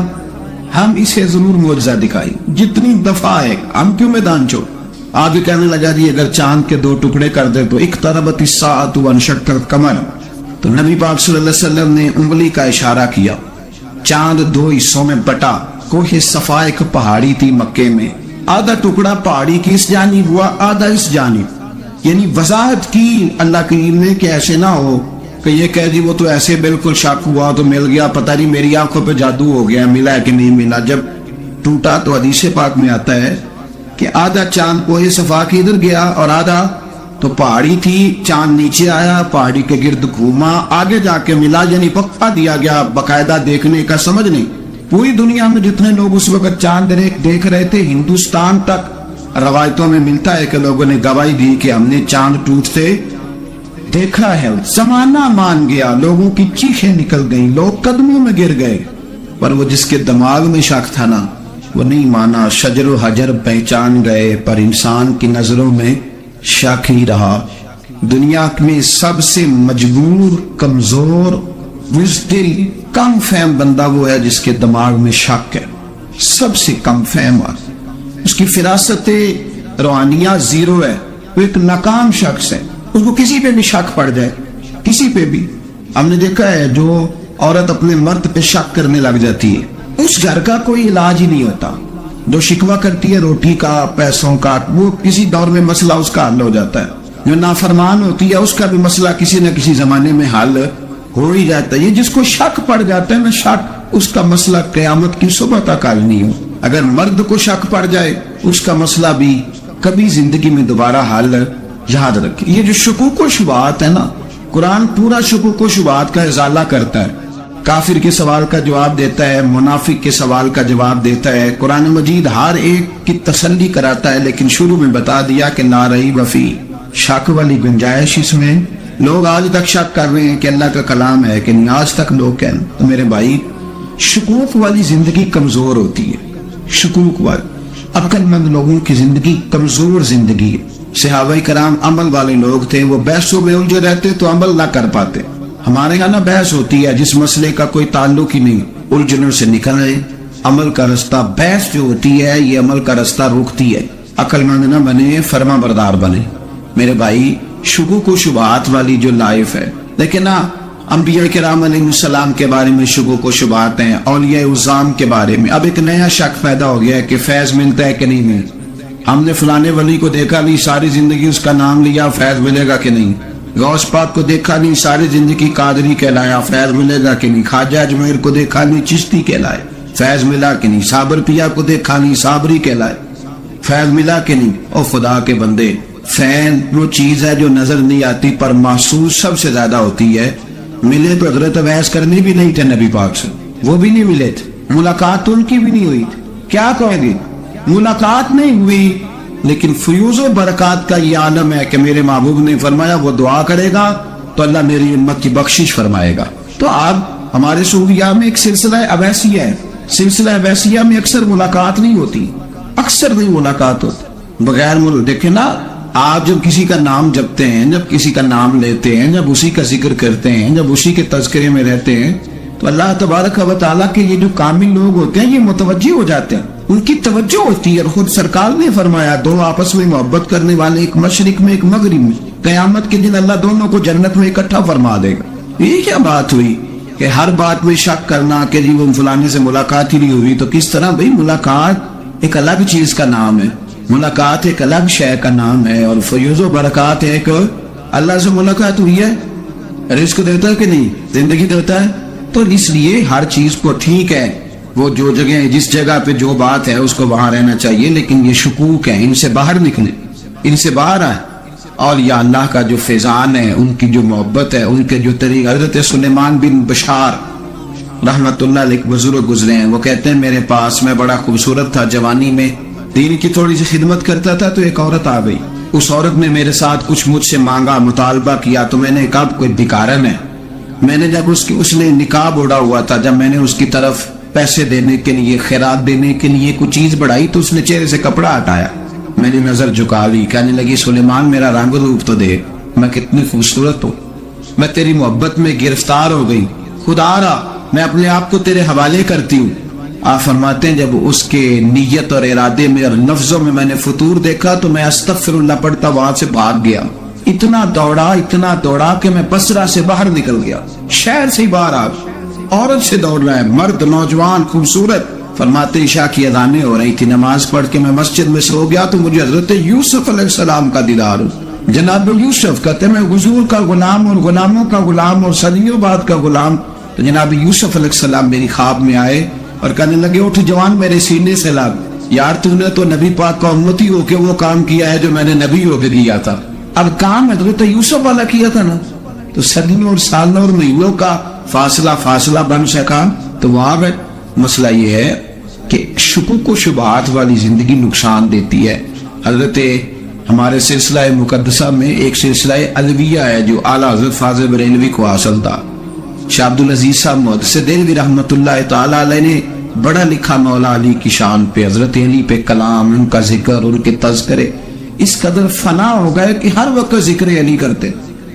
ہم اسے ضرور معجزہ دکھائیں، جتنی دفعہ آئے گا ہم کیوں میدان چھوڑ۔ آگے کہنے لگا جی اگر چاند کے 2 ٹکڑے کر دے تو اقتربت الساعۃ وانشق القمر، تو نبی پاک صلی اللہ علیہ وسلم نے انگلی کا اشارہ کیا، چاند 2 حصوں میں بٹا، کوہ صفا ایک پہاڑی تھی مکے میں، آدھا ٹکڑا پہاڑی کی اس جانب ہوا، آدھا اس جانب، یعنی وضاحت کی اللہ کریم نے کہ ایسے نہ ہو کہ یہ کہہ دی وہ تو ایسے بالکل شک ہوا تو مل گیا، پتہ نہیں میری آنکھوں پہ جادو ہو گیا، ملا ہے کہ نہیں ملا۔ جب ٹوٹا تو حدیث پاک میں آتا ہے کہ آدھا چاند کوہ صفا کی ادھر گیا اور آدھا تو پہاڑی تھی، چاند نیچے آیا، پہاڑی کے گرد گھوما، آگے جا کے ملا، یعنی پکا دیا گیا باقاعدہ دیکھنے کا، سمجھ نہیں۔ پوری دنیا میں جتنے لوگ اس وقت چاند دیکھ رہے تھے، ہندوستان تک روایتوں میں ملتا ہے کہ لوگوں نے گواہی دی کہ ہم نے چاند ٹوٹتے دیکھا ہے۔ زمانہ مان گیا، لوگوں کی چیخیں نکل گئیں، لوگ قدموں میں گر گئے، پر وہ جس کے دماغ میں شک تھا نا وہ نہیں مانا۔ شجر و حجر پہچان گئے پر انسان کی نظروں میں شک ہی رہا۔ دنیا میں سب سے مجبور، کمزور، بزدل، کم فہم بندہ وہ ہے جس کے دماغ میں شک ہے، سب سے کم فہم، اس کی فراست روحانیہ 0 ہے، وہ ایک ناکام شخص ہے، اس کو کسی پہ بھی شک پڑ جائے، کسی پہ بھی۔ ہم نے دیکھا ہے جو عورت اپنے مرد پہ شک کرنے لگ جاتی ہے، اس گھر کا کوئی علاج ہی نہیں ہوتا. جو شکوہ کرتی ہے روٹی کا، پیسوں کا، وہ کسی دور میں مسئلہ اس کا حل ہو جاتا ہے. جو نافرمان ہوتی ہے اس کا بھی مسئلہ کسی نہ کسی زمانے میں حل ہو ہی جاتا ہے. یہ جس کو شک پڑ جاتا ہے نا، شک، اس کا مسئلہ قیامت کی صبح تک حل نہیں ہو. اگر مرد کو شک پڑ جائے اس کا مسئلہ بھی کبھی زندگی میں دوبارہ حل. یاد رکھیں یہ جو شکوک و شبہات ہے نا، قرآن پورا شکوک و شبہات کا ازالہ کرتا ہے. کافر کے سوال کا جواب دیتا ہے، منافق کے سوال کا جواب دیتا ہے. قرآن مجید ہر ایک کی تسلی کراتا ہے، لیکن شروع میں بتا دیا کہ لا ریب فیہ، شک والی گنجائش اس میں. لوگ آج تک شک کر رہے ہیں کہ اللہ کا کلام ہے کہ نہیں، آج تک لوگ کہہ. تو میرے بھائی، شکوک والی زندگی کمزور ہوتی ہے. شکوک والی عقل مند لوگوں کی زندگی کمزور زندگی ہے. صحابہ کرام عمل والے لوگ تھے، وہ بحثوں میں الجھے رہتے تو عمل نہ کر پاتے. ہمارے یہاں نا بحث ہوتی ہے جس مسئلے کا کوئی تعلق ہی نہیں، الجھنوں سے نکل رہے. عمل کا رستہ، بحث جو ہوتی ہے یہ عمل کا رستہ روکتی ہے. عقل مند نہ بنے، فرما بردار بنے. میرے بھائی، شکوک و شبہات والی جو لائف ہے، لیکن نا انبیاء کرام علیہ السلام کے بارے میں شکوک و شبہات ہیں، اولیاء عظام کے بارے میں. اب ایک نیا شک پیدا ہو گیا ہے کہ فیض ملتا ہے کہ نہیں ملتا. ہم نے فلانے ولی کو دیکھا نہیں، ساری زندگی اس کا نام لیا، فیض ملے گا کہ نہیں. غوث پاک کو دیکھا نہیں، ساری زندگی قادری کہلایا، فیض ملے گا کہ نہیں. خواجہ اجمیر کو دیکھا نہیں، چشتی کہلائے، فیض ملا کہ نہیں. صابر پیا کو دیکھا نہیں، صابری کہلائے، فیض ملا کہ نہیں. او خدا کے بندے، فیض وہ چیز ہے جو نظر نہیں آتی پر محسوس سب سے زیادہ ہوتی ہے. ملے تو حضرت ویس کرنی بھی نہیں تھے نبی پاک سے، وہ بھی نہیں ملے تھے، ملاقات ان کی بھی نہیں ہوئی تھی. کیا کہو گے؟ ملاقات نہیں ہوئی، لیکن فیوز و برکات کا یہ عالم ہے کہ میرے محبوب نے فرمایا وہ دعا کرے گا تو اللہ میری امت کی بخشش فرمائے گا. تو اب ہمارے صوفیاء میں ایک سلسلہ اویسیہ ہے. سلسلہ اویسیہ میں اکثر ملاقات نہیں ہوتی، اکثر نہیں ملاقات ہوتی. بغیر دیکھیں نا، آپ جب کسی کا نام جپتے ہیں، جب کسی کا نام لیتے ہیں، جب اسی کا ذکر کرتے ہیں، جب اسی کے تذکرے میں رہتے ہیں، تو اللہ تبارک و تعالیٰ کے یہ جو کامل لوگ ہوتے ہیں یہ متوجہ ہو جاتے ہیں، ان کی توجہ ہوتی ہے. اور خود سرکار نے فرمایا دو آپس میں محبت کرنے والے، ایک مشرق میں ایک مغرب میں، قیامت کے دن اللہ دونوں کو جنت میں اکٹھا فرما دے گا. یہ کیا بات ہوئی کہ ہر بات میں شک کرنا کہ جی وہ فلانے سے ملاقات ہی نہیں ہوئی. تو کس طرح بھائی، ملاقات ایک الگ چیز کا نام ہے، ملاقات ایک الگ شے کا نام ہے. اور فیوز و برکات ہے کہ اللہ سے ملاقات ہوئی ہے، رزق دیتا ہے کہ نہیں، زندگی دیتا ہے. تو اس لیے ہر چیز کو ٹھیک ہے، وہ جو جگہ جس جگہ پہ جو بات ہے اس کو وہاں رہنا چاہیے، لیکن یہ شکوک ہے، ان سے باہر نکلیں، ان سے باہر آئیں. اور یا اللہ کا جو فیضان ہے، ان کی جو محبت ہے، ان کے جو طریقہ. حضرت سلیمان بن بشار رحمت اللہ علیہ بزرگ گزرے ہیں، وہ کہتے ہیں میرے پاس، میں بڑا خوبصورت تھا، جوانی میں دین کی تھوڑی سی خدمت کرتا تھا، تو ایک عورت آ گئی. اس عورت نے میرے ساتھ کچھ مجھ سے مانگا، مطالبہ کیا. تو میں نے کہا کوئی بھکارن ہے. میں نے جب اس نے نقاب اوڑا ہوا تھا، جب میں نے اس کی طرف پیسے دینے کے لیے، خیرات دینے کے لیے کچھ چیز بڑھائی، تو اس نے چہرے سے کپڑا ہٹایا. میں نے نظر جھکا لی، کہنے لگی سلیمان میرا رنگ روپ تو دیکھ، میں کتنی خوبصورت ہوں، میں تیری محبت میں گرفتار ہو گئی، خدا را میں اپنے آپ کو تیرے حوالے کرتی ہوں. آپ فرماتے ہیں جب اس کے نیت اور ارادے میں اور لفظوں میں میں نے فطور دیکھا تو میں استغفر اللہ پڑھتا وہاں سے بھاگ گیا. اتنا دوڑا کہ میں بصرہ سے باہر نکل گیا، شہر سے باہر آ. عورت سے دوڑ رہا ہے، مرد، نوجوان، خوبصورت. فرماتے عشاء کی اذانیں ہو رہی تھی، نماز پڑھ کے میں مسجد میں سو گیا تو مجھے حضرت یوسف علیہ السلام کا دیدار ہو. جناب یوسف کہتے ہیں میں حضور کا غلام اور غلاموں کا غلام اور صدیوں بعد کا غلام. تو جناب یوسف علیہ السلام میری خواب میں آئے اور کہنے لگے اٹھ جوان، میرے سینے سے لگ. یار تو نے تو نبی پاک کا امتی ہو کے وہ کام کیا ہے جو میں نے نبی ہو کے کیا تھا. اب کام حضرت یوسف والا کیا تھا نا، تو صدیوں اور سالوں اور مہینوں کا فاصلہ بن سکا. تو وہاں پہ مسئلہ یہ ہے کہ شکوک و شبہات والی زندگی نقصان دیتی ہے. حضرت ہمارے سلسلہ مقدسہ میں ایک سلسلہ علویہ ہے جو اعلیٰ حضرت فاضل بریلوی کو حاصل تھا. شاہ عبدالعزیز صاحب محدث دہلوی رحمت اللہ تعالی علیہ نے بڑا لکھا مولا علی کی شان پہ، حضرت علی پہ کلام، ان کا ذکر، ان کے تذکرے اس قدر فنا ہو گئے کہ ہر وقت ذکر علی کرتے.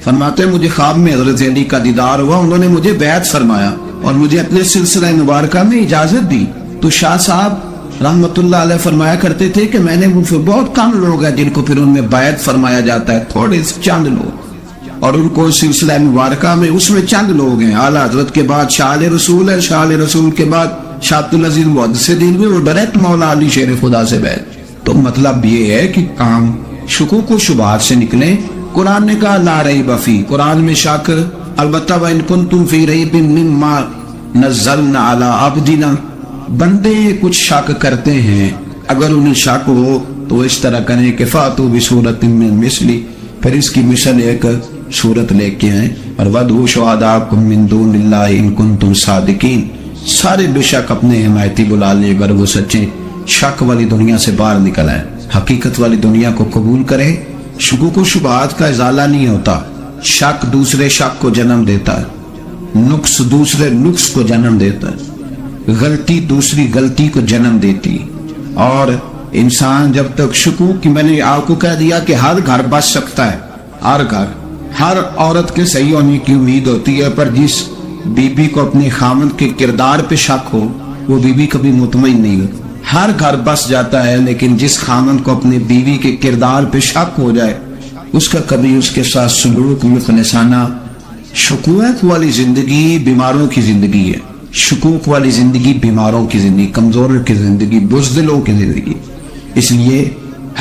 فرماتے ہیں مجھے خواب میں حضرت علی کا دیدار ہوا، انہوں نے مجھے بیعت فرمایا اور مجھے اپنے سلسلہ مبارکہ میں اجازت دی. تو شاہ صاحب رحمت اللہ علیہ فرمایا کرتے تھے کہ میں نے بہت کم لوگ ہیں جن کو پھر ان میں بیعت فرمایا جاتا ہے، تھوڑے چند لوگ. اور ان کو سلسلہ مبارکہ میں اس میں چند لوگ ہیں، اعلیٰ حضرت کے بعد شاہ رسول ہے، شاہ رسول کے بعد شاہ عبد العزیز محدث دہلوی اور ڈائریکٹ مولا علی شیر خدا سے بیعت۔ تو مطلب یہ ہے کہ کام شکوک و شبہات سے نکلیں۔ قرآن نے کہا لا ریب فی، قرآن میں شک البتہ وَإِن كُنتُمْ فِي رَيْبٍ مِّمَّا نَزَّلْنَا عَلَىٰ عَبْدِنَا، بندے کچھ شک کرتے ہیں، اگر انہیں شک ہو تو اس طرح کریں کہ فَأْتُوا بِسُورَةٍ مِّن مِّثْلِهِ، پھر اس کی مثل ایک صورت لے کے آئیں، اور وَادْعُوا شُهَدَاءَكُم مِّن دُونِ اللَّهِ إِن كُنتُمْ صَادِقِينَ، سارے بے شک اپنے حمایتی بلا لیں اگر وہ سچے۔ شک والی دنیا سے باہر نکل آئے، حقیقت والی دنیا کو قبول کریں۔ شکوک و شبہات کا ازالہ نہیں ہوتا، شک دوسرے شک کو جنم دیتا ہے، نقص دوسرے نقص کو جنم دیتا ہے، غلطی دوسری غلطی کو جنم دیتی، اور انسان جب تک شکوک کی، میں نے آپ کو کہہ دیا کہ ہر گھر بس سکتا ہے، ہر گھر، ہر عورت کے صحیح ہونے کی امید ہوتی ہے، پر جس بی بی کو اپنے خامند کے کردار پہ شک ہو وہ بی بی کبھی مطمئن نہیں ہوتی۔ ہر گھر بس جاتا ہے، لیکن جس خامند کو اپنے بیوی کے کردار پہ شک ہو جائے اس کا کبھی اس کے ساتھ سلوک مخلصانہ۔ شکوک والی زندگی بیماروں کی زندگی ہے، شکوک والی زندگی بیماروں کی زندگی، کمزوروں کی زندگی، بزدلوں کی زندگی۔ اس لیے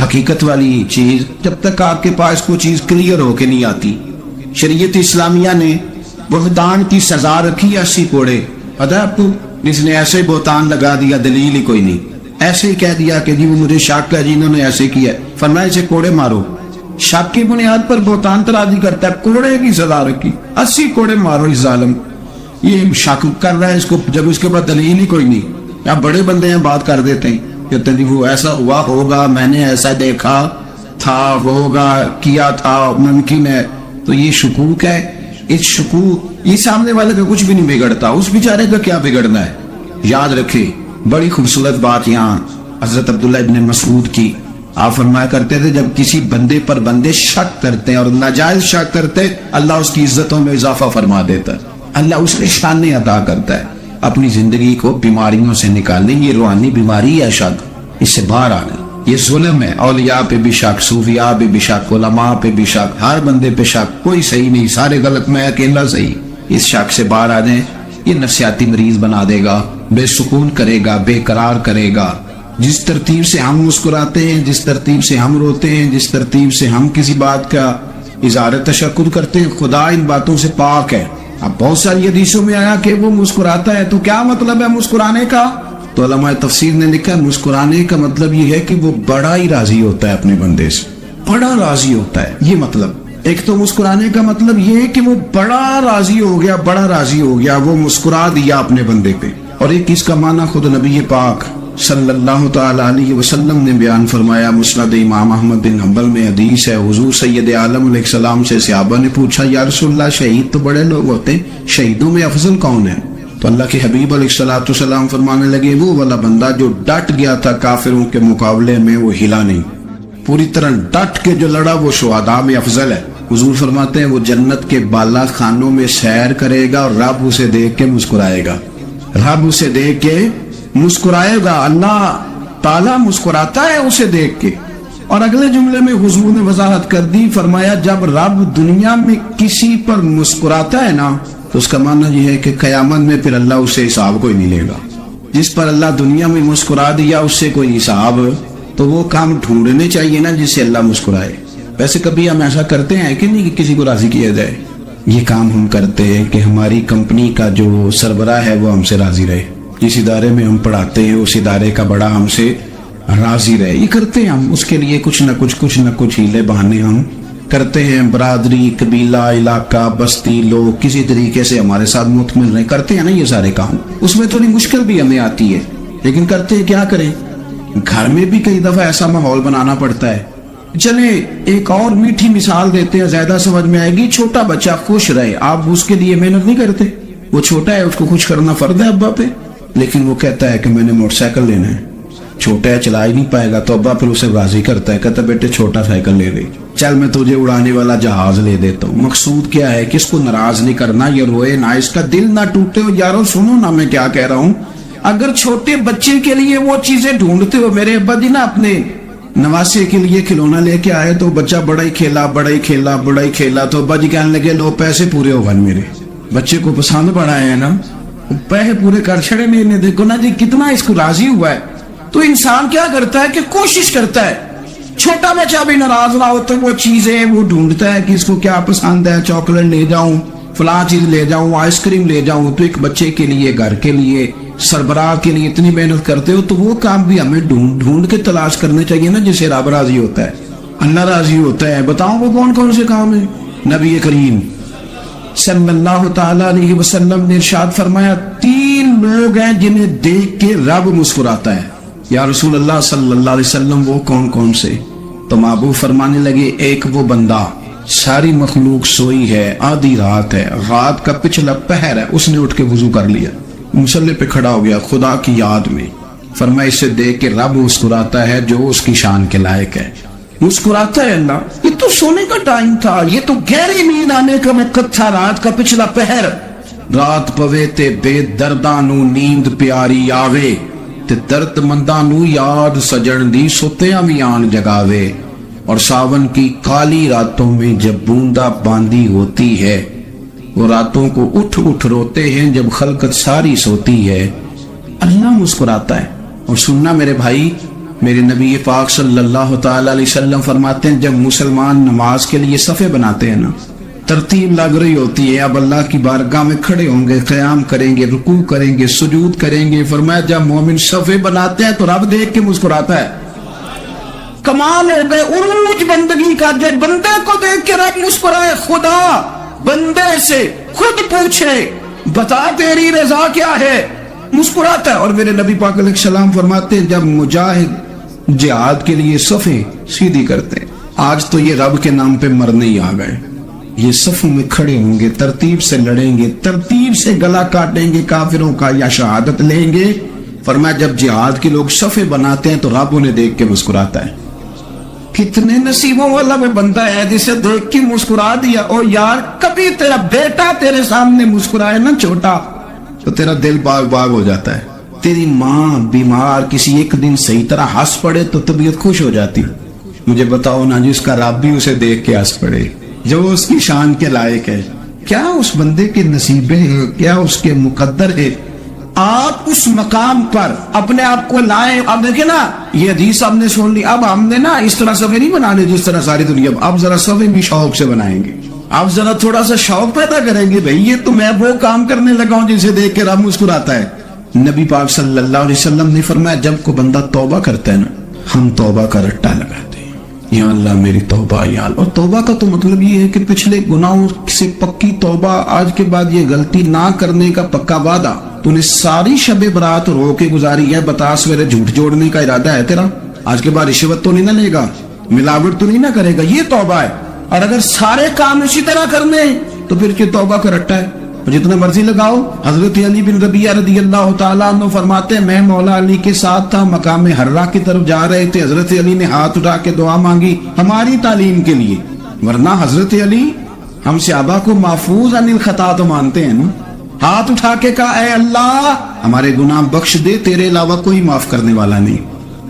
حقیقت والی چیز جب تک آپ کے پاس کوئی چیز کلیئر ہو کے نہیں آتی، شریعت اسلامیہ نے بہتان کی سزا رکھی 80 کوڑے، پتہ ہے آپ کو؟ جس نے ایسے بہتان لگا دیا دلیل ہی کوئی نہیں، ایسے ہی کہہ دیا کہ جی وہ مجھے شک ہے، جی انہوں نے ایسے کیا، فرمایا اسے کوڑے مارو۔ شک کی بنیاد پر بہتان ترازی کرتا ہے، کوڑے کی سزا رکھی، 80 کوڑے مارو اس ظالم۔ یہ شک کر رہا ہے اس کو، جب اس کے بعد دلیل ہی کوئی نہیں۔ یا بڑے بندے ہیں بات کر دیتے ہیں، کہتے ہیں وہ ایسا ہوا ہوگا، میں نے ایسا دیکھا تھا، ہوگا، کیا تھا، ممکن ہے۔ تو یہ شکوک ہے۔ اس شکوک، یہ سامنے والے کا کچھ بھی نہیں بگڑتا، اس بیچارے کا کیا بگڑنا ہے۔ یاد رکھے بڑی خوبصورت بات یہاں حضرت عبداللہ ابن مسعود کی، آپ فرمایا کرتے تھے جب کسی بندے پر بندے شک کرتے ہیں اور ناجائز شک کرتے ہیں، اللہ اس کی عزتوں میں اضافہ فرما دیتا ہے، اللہ اس کے شانے عطا کرتا ہے۔ اپنی زندگی کو بیماریوں سے نکالنے، یہ روحانی بیماری ہے شک، اس سے باہر آنے۔ یہ ظلم ہے، اولیاء پہ بھی شک، صوفیاء پہ بھی شک، علماء پہ بھی شک، ہر بندے پہ شک، کوئی صحیح نہیں، سارے غلط، میں اکیلا صحیح۔ اس شک سے باہر آ جائیں، یہ نفسیاتی مریض بنا دے گا، بے سکون کرے گا، بے قرار کرے گا۔ جس ترتیب سے ہم مسکراتے ہیں، جس ترتیب سے ہم روتے ہیں، جس ترتیب سے ہم کسی بات کا اظہار تشکر کرتے ہیں، خدا ان باتوں سے پاک ہے۔ اب بہت ساری حدیثوں میں آیا کہ وہ مسکراتا ہے، تو کیا مطلب ہے مسکرانے کا؟ تو علماء تفسیر نے لکھا ہے مسکرانے کا مطلب یہ ہے کہ وہ بڑا ہی راضی ہوتا ہے اپنے بندے سے، بڑا راضی ہوتا ہے۔ یہ مطلب ایک تو مسکرانے کا مطلب یہ ہے کہ وہ بڑا راضی ہو گیا، بڑا راضی ہو گیا، وہ مسکرا دیا اپنے بندے پہ۔ اور ایک اس کا معنی خود نبی پاک صلی اللہ تعالی علیہ وسلم نے بیان فرمایا، مسند امام احمد بن حنبل میں حدیث ہے، حضور سید عالم علیہ السلام سے صحابہ نے پوچھا یا رسول اللہ شہید تو بڑے لوگ ہوتے ہیں، شہیدوں میں افضل کون ہے؟ تو اللہ کے حبیب علیہ السلام فرمانے لگے وہ والا بندہ جو ڈٹ گیا تھا کافروں کے مقابلے میں، وہ ہلا نہیں، پوری طرح ڈٹ کے جو لڑا، وہ شہداء میں افضل ہے۔ حضور فرماتے ہیں وہ جنت کے بالا خانوں میں سیر کرے گا اور رب اسے دیکھ کے مسکرائے گا، رب اسے دیکھ کے مسکرائے گا، اللہ تعالیٰ مسکراتا ہے اسے دیکھ کے۔ اور اگلے جملے میں حضور نے وضاحت کر دی، فرمایا جب رب دنیا میں کسی پر مسکراتا ہے نا تو اس کا معنی یہ ہے کہ قیامت میں پھر اللہ اسے حساب کوئی نہیں لے گا۔ جس پر اللہ دنیا میں مسکرا دیا اس سے کوئی حساب، تو وہ کام ڈھونڈنے چاہیے نا جس سے اللہ مسکرائے۔ ویسے کبھی ہم ایسا کرتے ہیں کہ نہیں کہ کسی کو راضی کیا جائے؟ یہ کام ہم کرتے ہیں کہ ہماری کمپنی کا جو سربراہ ہے وہ ہم سے راضی رہے، جس ادارے میں ہم پڑھاتے ہیں اس ادارے کا بڑا ہم سے راضی رہے۔ یہ کرتے ہیں ہم، اس کے لیے کچھ نہ کچھ ہیلے بہانے ہم کرتے ہیں۔ برادری، قبیلہ، علاقہ، بستی، لوگ کسی طریقے سے ہمارے ساتھ مطمئن رہے، کرتے ہیں نا یہ سارے کام۔ اس میں تھوڑی مشکل بھی ہمیں آتی ہے، لیکن کرتے ہیں، کیا کریں؟ گھر میں بھی کئی دفعہ ایسا ماحول بنانا پڑتا ہے۔ چلے ایک اور میٹھی مثال دیتے ہیں، زیادہ سمجھ میں آئے گی۔ چھوٹا بچہ خوش رہے، آپ اس کے لیے محنت نہیں کرتے، وہ چھوٹا ہے، اس کو خوش کرنا فرض ہے ابا پہ، لیکن وہ کہتا ہے کہ میں نے موٹر سائیکل لینا ہے، چھوٹا ہے چلا ہی نہیں پائے گا، تو ابا پھر اسے راضی کرتا ہے، کہتا بیٹے چھوٹا سائیکل لے لے، چل میں تجھے اڑانے والا جہاز لے دیتا ہوں۔ مقصود کیا ہے کہ اس کو ناراض نہیں کرنا، یہ روئے نہ، اس کا دل نہ ٹوٹے۔ یارو سنو نا میں کیا کہہ رہا ہوں، اگر چھوٹے بچے کے لیے وہ چیزیں ڈھونڈتے ہو، میرے ابا جی نا اپنے نواسے کے لیے کھلونا لے کے آئے تو بچہ بڑا ہی کھیلا تو ابا جی کہنے لگے لو پیسے پورے ہو گئے میرے بچے کو پسند پڑا ہے نا پیسے پورے کر چھڑے نہیں دیکھو نا جی کتنا اس کو راضی ہوا ہے. تو انسان کیا کرتا ہے کہ کوشش کرتا ہے چھوٹا بچہ بھی ناراض نہ ہو تو وہ چیزیں وہ ڈھونڈتا ہے کہ اس کو کیا پسند ہے چاکلیٹ لے جاؤں فلاں چیز لے جاؤں آئس کریم لے جاؤں. تو ایک بچے کے لیے گھر کے لیے سربراہ کے لیے اتنی محنت کرتے ہو تو وہ کام بھی ہمیں ڈھونڈ کے تلاش کرنے چاہیے نا جسے رب راضی ہوتا ہے اللہ راضی ہوتا ہے. بتاؤ وہ کون کون سے کام ہیں. نبی کریم صلی اللہ تعالی علیہ وسلم نے ارشاد فرمایا 3 لوگ ہیں جنہیں دیکھ کے رب مسکراتا ہے. یا رسول اللہ صلی اللہ علیہ وسلم وہ کون کون سے؟ تو محبوب فرمانے لگے ایک وہ بندہ ساری مخلوق سوئی ہے آدھی رات ہے رات کا پچھلا پہر ہے اس نے اٹھ کے وضو کر لیا مصلی پہ کھڑا ہو گیا خدا کی یاد میں. فرمایا اسے دیکھ کے رب مسکراتا ہے جو اس کی شان کے لائق ہے. مسکراتا ہے اللہ یہ تو سونے کا ٹائم تھا یہ تو گہری نیند آنے کا وقت تھا رات کا پچھلا پہر. رات پوے تے بے درداں نو نیند پیاری آوے تے درد منداں نو یاد سجن دی ستیاں بھی آن جگاوے. اور ساون کی کالی راتوں میں جب بوندا باندی ہوتی ہے وہ راتوں کو اٹھ روتے ہیں جب خلقت ساری سوتی ہے. اللہ مسکراتا ہے. اور سننا میرے بھائی میرے نبی پاک صلی اللہ تعالی علیہ وسلم فرماتے ہیں جب مسلمان نماز کے لیے صفے بناتے ہیں نا ترتیب لگ رہی ہوتی ہے اب اللہ کی بارگاہ میں کھڑے ہوں گے قیام کریں گے رکوع کریں گے سجود کریں گے. فرمایا جب مومن صفے بناتے ہیں تو رب دیکھ کے مسکراتا ہے. کمال ہو گئے عروج بندگی کا جب بندے کو دیکھ کے رب مسکرائے. خدا بندے سے خود پوچھے بتا تیری رضا کیا ہے مسکراتا ہے. اور میرے نبی پاک علیہ السلام فرماتے ہیں جب مجاہد جہاد کے لیے صفیں سیدھی کرتے ہیں آج تو یہ رب کے نام پہ مرنے ہی آ گئے یہ صفوں میں کھڑے ہوں گے ترتیب سے لڑیں گے ترتیب سے گلا کاٹیں گے کافروں کا یا شہادت لیں گے. فرمایا جب جہاد کے لوگ صفیں بناتے ہیں تو رب انہیں دیکھ کے مسکراتا ہے. کتنے نصیبوں والا میں بندہ ہے جسے دیکھ کے مسکرا دیا. او یار کبھی تیرا بیٹا تیرے سامنے مسکرائے نا چھوٹا تو تیرا دل باغ باغ ہو جاتا ہے. تیری ماں بیمار کسی ایک دن صحیح طرح ہنس پڑے تو طبیعت خوش ہو جاتی. مجھے بتاؤ نا جس کا رب بھی اسے دیکھ کے ہنس پڑے جو اس کی شان کے لائق ہے کیا اس بندے کے نصیبیں ہیں کیا اس کے مقدر ہے. آپ اس مقام پر اپنے آپ کو لائیں. اب دیکھیں نا یہ حدیث ہم نے سن لی اب ہم نے نا اس طرح صفے نہیں بنانے جس طرح ساری دنیا اب ذرا صفے بھی شوق سے بنائیں گے. آپ ذرا تھوڑا سا شوق پیدا کریں گے بھئی یہ تو میں وہ کام کرنے لگا ہوں جسے دیکھ کے رب مسکراتا ہے. نبی پاک صلی اللہ علیہ وسلم نے فرمایا جب کو بندہ توبہ کرتا ہے نا ہم توبہ کا رٹا لگاتے ہیں یا اللہ میری توبہ یا اللہ. اور توبہ کا تو مطلب یہ ہے کہ پچھلے گناہوں سے پکی توبہ آج کے بعد یہ غلطی نہ کرنے کا پکا وعدہ. تو نے ساری شب برات رو کے گزاری ہے بتا سویرے جھوٹ جوڑنے کا ارادہ ہے تیرا آج کے بعد رشوت تو نہیں نہ لے گا ملاوٹ تو نہیں نہ کرے گا یہ توبہ ہے. اور اگر سارے کام اسی طرح کرنے تو پھر یہ توبہ کا رٹا ہے جتنا مرضی لگاؤ. حضرت علی بن ربیعہ رضی اللہ تعالیٰ عنہ فرماتے ہیں میں مولا علی کے ساتھ تھا مقام حرہ کی طرف جا رہے تھے حضرت علی نے ہاتھ اٹھا کے دعا مانگی ہماری تعلیم کے لیے ورنہ حضرت علی ہم صحابہ کو محفوظ عن الخطا تو مانتے ہیں نا. ہاتھ اٹھا کے کہا اے اللہ ہمارے گناہ بخش دے تیرے علاوہ کوئی معاف کرنے والا نہیں.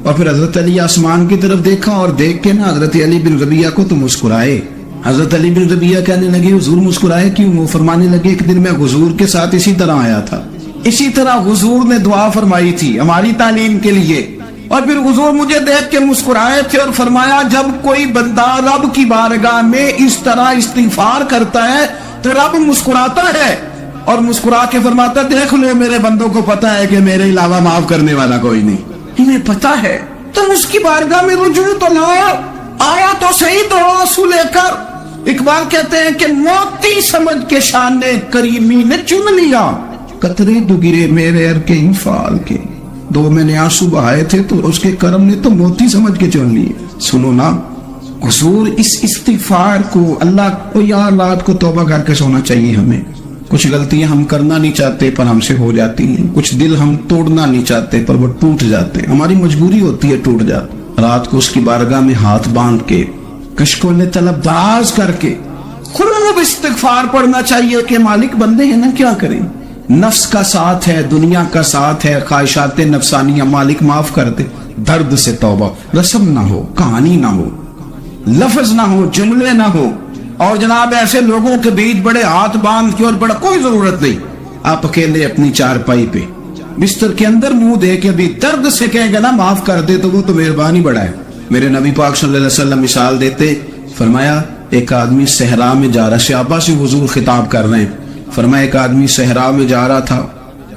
اور پھر حضرت علی آسمان کی طرف دیکھا اور دیکھ کے نا حضرت علی بن ربیعہ کو تو مسکرائے. حضرت علی بن ربیعہ کہنے لگے حضور مسکرائے کیوں؟ وہ فرمانے لگے ایک دن میں حضور کے ساتھ اسی طرح آیا تھا اسی طرح حضور نے دعا فرمائی تھی ہماری تعلیم کے لیے اور پھر حضور مجھے دیکھ کے مسکرائے تھے اور فرمایا جب کوئی بندہ رب کی بارگاہ میں اس طرح استغفار کرتا ہے تو رب مسکراتا ہے اور مسکرا کے فرماتا ہے دیکھ لو میرے بندوں کو پتا ہے کہ میرے علاوہ معاف کرنے والا کوئی نہیں. انہیں پتا ہے تو اس کی بارگاہ میں رجوع تو لایا آیا تو صحیح تو آنسو لے کر. اقبال کہتے ہیں کہ موتی سمجھ کے شان کریمی نے چن لیا قطرے دو گرے میرے ار کے انفال کے دو میں نے آنسو بہائے تھے تو اس کے کرم نے تو موتی سمجھ کے چن لیے. سنو نا حضور اس استغفار کو اللہ کو یا رات کو توبہ کر کے سونا چاہیے. ہمیں کچھ غلطیاں ہم کرنا نہیں چاہتے پر ہم سے ہو جاتی ہیں کچھ دل ہم توڑنا نہیں چاہتے پر وہ ٹوٹ جاتے ہیں ہماری مجبوری ہوتی ہے ٹوٹ جاتے. رات کو اس کی بارگاہ میں ہاتھ باندھ کے کشکوں نے طلب دراز کر کے خوب استغفار پڑھنا چاہیے کہ مالک بندے ہیں نا کیا کریں نفس کا ساتھ ہے دنیا کا ساتھ ہے خواہشات نفسانیہ مالک معاف کر دے درد سے توبہ. رسم نہ ہو, کہانی نہ ہو, لفظ نہ ہو, جملے نہ ہو, اور جناب ایسے لوگوں کے بیچ بڑے ہاتھ باندھ کے اور بڑا کوئی ضرورت نہیں. آپ اکیلے اپنی چارپائی پہ بستر کے اندر منہ دے کے بھی درد سے کہیں گے نا معاف کر دے تو وہ تو مہربانی بڑا ہے. میرے نبی پاک صلی اللہ علیہ وسلم مثال دیتے, فرمایا ایک آدمی صحرا میں جا رہا, صحابہ سے حضور خطاب کر رہے ہیں, فرمایا ایک آدمی صحرا میں جا رہا تھا,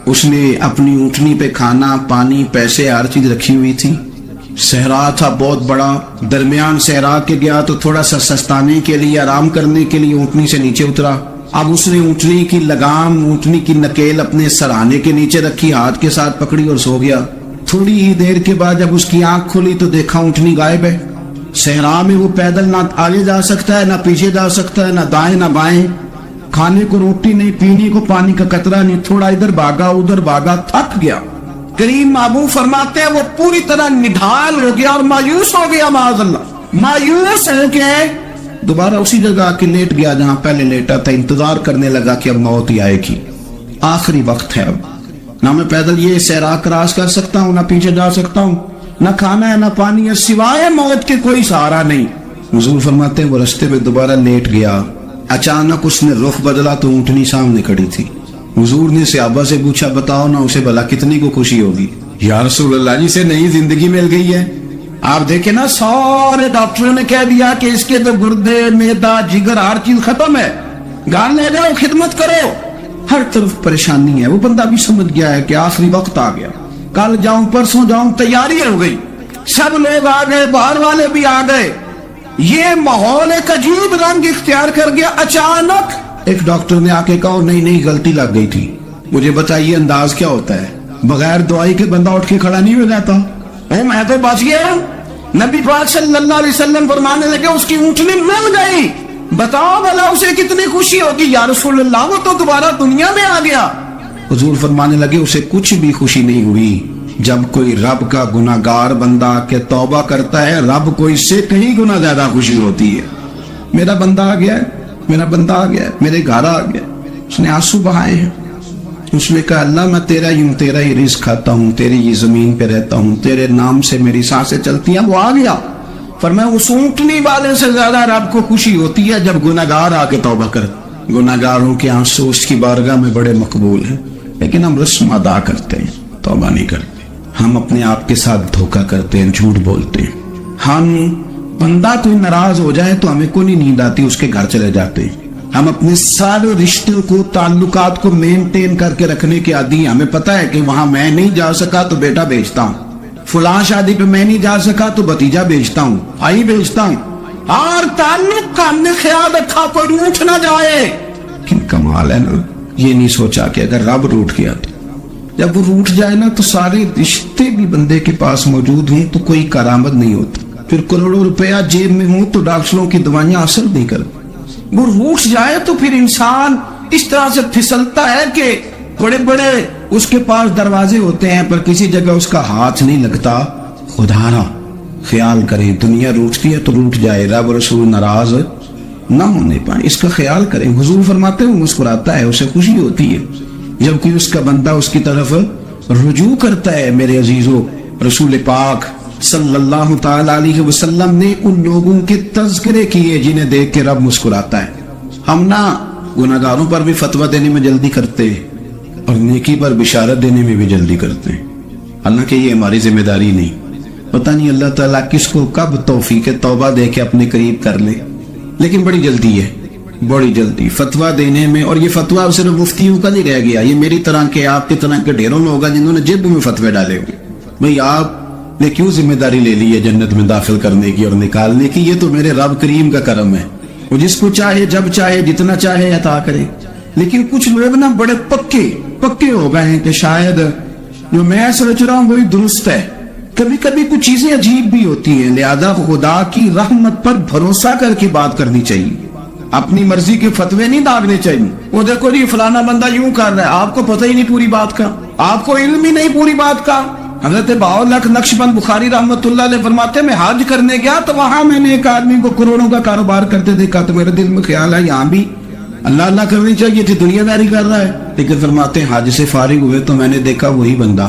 اس نے اپنی اونٹنی پہ کھانا پانی پیسے ہر چیز رکھی ہوئی تھی. صحرا تھا بہت بڑا, درمیان صحرا کے گیا تو تھوڑا سا سستانے کے لیے آرام کرنے کے لیے اونٹنی سے نیچے اترا. اب اس نے اونٹنی کی لگام, اونٹنی کی نکیل اپنے سرانے کے نیچے رکھی, ہاتھ کے ساتھ پکڑی اور سو گیا. تھوڑی ہی دیر کے بعد جب اس کی آنکھ کھلی تو دیکھا اونٹنی غائب ہے. صحرا میں وہ پیدل نہ آگے جا سکتا ہے, نہ پیچھے جا سکتا ہے, نہ دائیں نہ بائیں, کھانے کو روٹی نہیں, پینے کو پانی کا قطرہ نہیں, تھوڑا ادھر بھاگا ادھر بھاگا, تھک گیا. کریم محبوب فرماتے ہیں وہ پوری طرح نڈھال ہو گیا اور مایوس ہو گیا, معاذ اللہ, مایوس ہے کہ دوبارہ اسی جگہ آ کے لیٹ گیا جہاں پہلے لیٹا تھا. انتظار کرنے لگا کہ اب موت ہی آئے گی, آخری وقت ہے, اب نہ میں پیدل یہ صحرا کراس کر سکتا ہوں, نہ پیچھے جا سکتا ہوں, نہ کھانا ہے نہ پانی ہے, سوائے موت کے کوئی سہارا نہیں. حضور فرماتے ہیں وہ رستے میں دوبارہ لیٹ گیا. اچانک اس نے رخ بدلا تو اونٹنی سامنے کھڑی تھی. حضور نے صحابہ سے پوچھا بتاؤ نا اسے بھلا کتنی کو خوشی ہوگی. یا رسول اللہ جی سے نئی زندگی مل گئی ہے. آپ دیکھیں نا سارے ڈاکٹروں نے کہہ دیا کہ اس کے تو گردے معدہ جگر ہر چیز ختم ہے, گھر لے جاؤ خدمت کرو, ہر طرف پریشانی ہے. وہ بندہ بھی سمجھ گیا ہے کہ آخری وقت آ گیا, کل جاؤں پرسوں جاؤں, تیاری ہو گئی, سب لوگ آ گئے, باہر والے بھی آ گئے, یہ ماحول ایک عجیب رنگ اختیار کر گیا. اچانک ایک ڈاکٹر نے آ کے کہا نہیں نہیں غلطی لگ گئی تھی, مجھے بتائیے انداز کیا ہوتا ہے, بغیر دوائی کے بندہ اٹھ کے کھڑا نہیں ہو جاتا. میں تو بچ گیا. نبی پاک صلی اللہ علیہ وسلم فرمانے لگے اس کی اونٹنی مل گئی, بتاؤ بھلا اسے کتنی خوشی ہوگی. یا رسول اللہ وہ تو دوبارہ دنیا میں آ گیا. حضور فرمانے لگے اسے کچھ بھی خوشی نہیں ہوئی. جب کوئی رب کا گناہگار بندہ کہ توبہ کرتا ہے, رب کو اس سے کہیں گنا زیادہ خوشی ہوتی ہے. میرا بندہ آ گیا ہے, میرا بندہ آ گیا ہے, میرے گھر آ گیا. اس نے آنسو بہائے ہیں. اس نے کہا اللہ میں تیرا ہی رزق کھاتا ہوں, تیری ہی زمین پہ رہتا ہوں, تیرے نام سے میری سانسیں چلتی ہیں. وہ آ گیا. فرمایا اس اونٹنی والے سے زیادہ رب کو خوشی ہوتی ہے جب گناہگار آ کے توبہ کرے. گناہگاروں کے آنسو اس کی بارگاہ میں بڑے مقبول ہیں, لیکن ہم رسم ادا کرتے ہیں, توبہ نہیں کرتے. ہم اپنے آپ کے ساتھ دھوکہ کرتے ہیں, جھوٹ بولتے ہیں. ہم بندہ کوئی ناراض ہو جائے تو ہمیں کو نہیں نیند آتی, اس کے گھر چلے جاتے ہیں. ہم اپنے سارے رشتوں کو تعلقات کو مینٹین کر کے رکھنے کے عادی ہیں. ہمیں پتا ہے کہ وہاں میں نہیں جا سکا تو بیٹا بھیجتا ہوں, فلاں شادی پہ میں نہیں جا سکا تو بھتیجا بھیجتا ہوں, بھائی بھیجتا ہوں, اور تعلق کا ہم نے خیال رکھا کوئی روٹ نہ جائے. لیکن کمال ہے نا, یہ نہیں سوچا کہ اگر رب روٹ گیا تو جب وہ روٹ جائے نا تو سارے رشتے بھی بندے کے پاس موجود ہوں تو کوئی کارآمد نہیں ہوتی. پھر کروڑوں روپیہ جیب میں ہوں تو ڈاکٹروں کی دوائیاں اثر نہیں کرتی. وہ روٹ جائے تو پھر انسان اس طرح سے پھسلتا ہے کہ بڑے بڑے اس کے پاس دروازے ہوتے ہیں پر کسی جگہ اس کا ہاتھ نہیں لگتا. خدا را خیال کریں, دنیا روٹتی ہے تو روٹ جائے, رب رسول ناراض نہ ہونے پائے, اس کا خیال کریں. حضور فرماتے ہیں وہ مسکراتا ہے, اسے خوشی ہوتی ہے جبکہ اس کا بندہ اس کی طرف رجوع کرتا ہے. میرے عزیزو, رسول پاک صلی اللہ تعالی علیہ وسلم نے ان لوگوں کے تذکرے کیے جنہیں دیکھ کے رب مسکراتا ہے. ہم نہ گناہگاروں پر بھی فتویٰ دینے میں جلدی کرتے اور نیکی پر بشارت دینے میں بھی جلدی کرتے ہیں, حالانکہ یہ ہماری ذمہ داری نہیں. پتہ نہیں اللہ تعالیٰ کس کو کب توفیق توبہ دے کے اپنے قریب کر لے, لیکن بڑی جلدی ہے, بڑی جلدی فتویٰ دینے میں. اور یہ فتویٰ صرف مفتیوں کا نہیں رہ گیا, یہ میری طرح کے آپ کی طرح کے ڈھیروں لوگ ہیں جنہوں نے جیب میں فتوے ڈالے ہوئے. بھئی آپ نے کیوں ذمہ داری لے لی ہے جنت میں داخل کرنے کی اور نکالنے کی؟ یہ تو میرے رب کریم کا کرم ہے, وہ جس کو چاہے جب چاہے جتنا چاہے عطا کرے. لیکن کچھ لوگ نا بڑے پکے ہو گئے ہیں کہ شاید جو میں سوچ رہا ہوں وہی درست ہے. کبھی کبھی کچھ چیزیں عجیب بھی ہوتی ہیں, لہذا خدا کی رحمت پر بھروسہ کر کے بات کرنی چاہیے, اپنی مرضی کے فتوے نہیں داغنے چاہیے. وہ دیکھو جی فلانا بندہ یوں کر رہا ہے, آپ کو پتہ ہی نہیں پوری بات کا, آپ کو علم ہی نہیں پوری بات کا. حضرت باولک نقشبند بخاری رحمت اللہ علیہ فرماتے ہیں میں حج کرنے گیا تو وہاں میں نے ایک آدمی کو کروڑوں کا کاروبار کرتے دیکھا تو میرے دل میں خیال ہے یہاں بھی اللہ اللہ کرنی چاہیے تھی, دنیا داری کر رہا ہے. لیکن فرماتے ہیں حج سے فارغ ہوئے تو میں نے دیکھا وہی بندہ